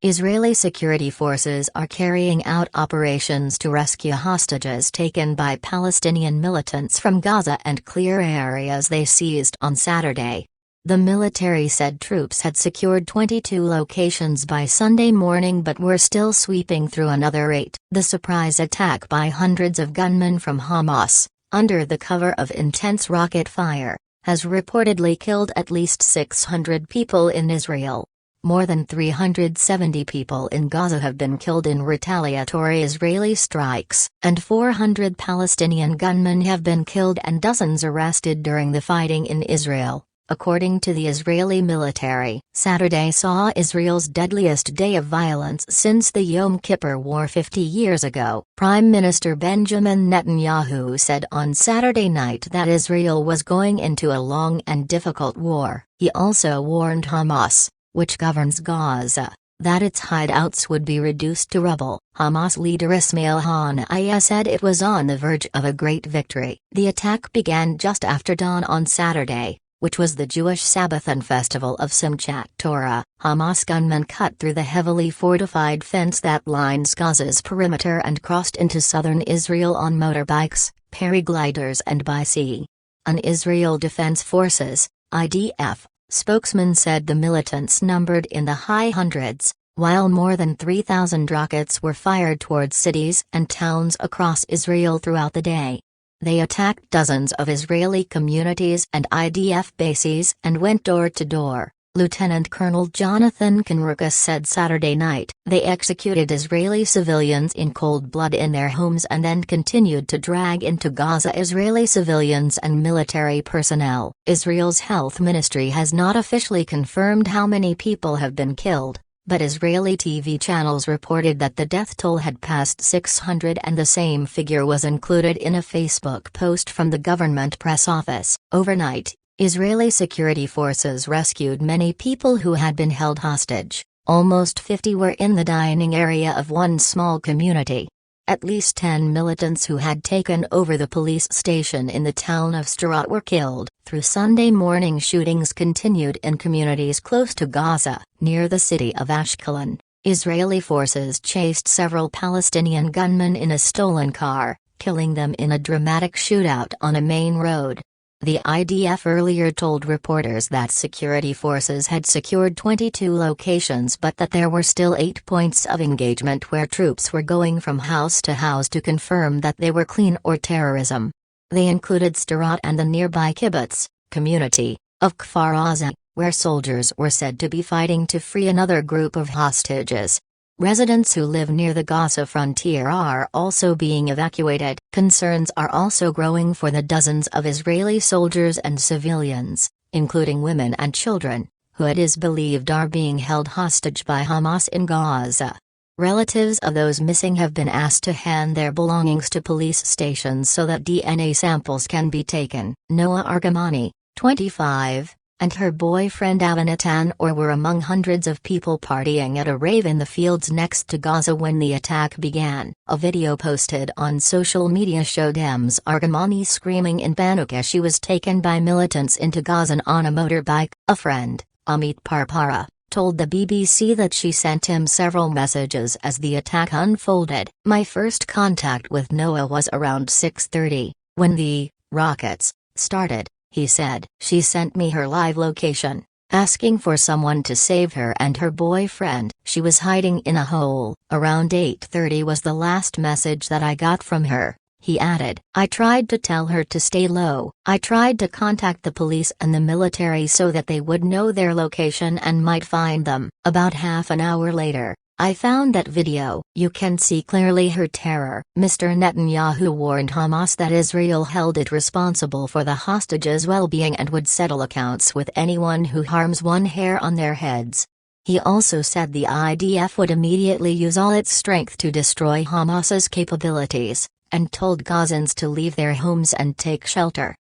Israeli security forces are carrying out operations to rescue hostages taken by Palestinian militants from Gaza and clear areas they seized on Saturday. The military said troops had secured 22 locations by Sunday morning but were still sweeping through another 8. The surprise attack by hundreds of gunmen from Hamas, under the cover of intense rocket fire, has reportedly killed at least 600 people in Israel. More than 370 people in Gaza have been killed in retaliatory Israeli strikes, and 400 Palestinian gunmen have been killed and dozens arrested during the fighting in Israel, according to the Israeli military. Saturday saw Israel's deadliest day of violence since the Yom Kippur War 50 years ago. Prime Minister Benjamin Netanyahu said on Saturday night that Israel was going into a long and difficult war. He also warned Hamas, which governs Gaza, that its hideouts would be reduced to rubble. Hamas leader Ismail Haniyeh said it was on the verge of a great victory. The attack began just after dawn on Saturday, which was the Jewish Sabbath and festival of Simchat Torah. Hamas gunmen cut through the heavily fortified fence that lines Gaza's perimeter and crossed into southern Israel on motorbikes, paragliders and by sea. An Israel Defense Forces (IDF) spokesman said the militants numbered in the high hundreds, while more than 3,000 rockets were fired towards cities and towns across Israel throughout the day. They attacked dozens of Israeli communities and IDF bases and went door to door. Lieutenant Colonel Jonathan Conricus said Saturday night, they executed Israeli civilians in cold blood in their homes and then continued to drag into Gaza Israeli civilians and military personnel. Israel's health ministry has not officially confirmed how many people have been killed, but Israeli TV channels reported that the death toll had passed 600 and the same figure was included in a Facebook post from the government press office. Overnight, Israeli security forces rescued many people who had been held hostage. Almost 50 were in the dining area of one small community. At least 10 militants who had taken over the police station in the town of Sderot were killed. Through Sunday morning, shootings continued in communities close to Gaza. Near the city of Ashkelon, Israeli forces chased several Palestinian gunmen in a stolen car, killing them in a dramatic shootout on a main road. The IDF earlier told reporters that security forces had secured 22 locations but that there were still 8 points of engagement where troops were going from house to house to confirm that they were clean or terrorism. They included Sderot and the nearby kibbutz, community, of Kfar Aza, where soldiers were said to be fighting to free another group of hostages. Residents who live near the Gaza frontier are also being evacuated. Concerns are also growing for the dozens of Israeli soldiers and civilians, including women and children, who it is believed are being held hostage by Hamas in Gaza. Relatives of those missing have been asked to hand their belongings to police stations so that DNA samples can be taken. Noah Argamani, 25, and her boyfriend Avinatan were among hundreds of people partying at a rave in the fields next to Gaza when the attack began. A video posted on social media showed Ms. Argamani screaming in panic as she was taken by militants into Gaza on a motorbike. A friend, Amit Parpara, told the BBC that she sent him several messages as the attack unfolded. My first contact with Noah was around 6:30, when the rockets started, he said. She sent me her live location, asking for someone to save her and her boyfriend. She was hiding in a hole. Around 8:30 was the last message that I got from her, he added. I tried to tell her to stay low. I tried to contact the police and the military so that they would know their location and might find them. About half an hour later, I found that video. You can see clearly her terror. Mr. Netanyahu warned Hamas that Israel held it responsible for the hostages' well-being and would settle accounts with anyone who harms one hair on their heads. He also said the IDF would immediately use all its strength to destroy Hamas's capabilities, and told Gazans to leave their homes and take shelter.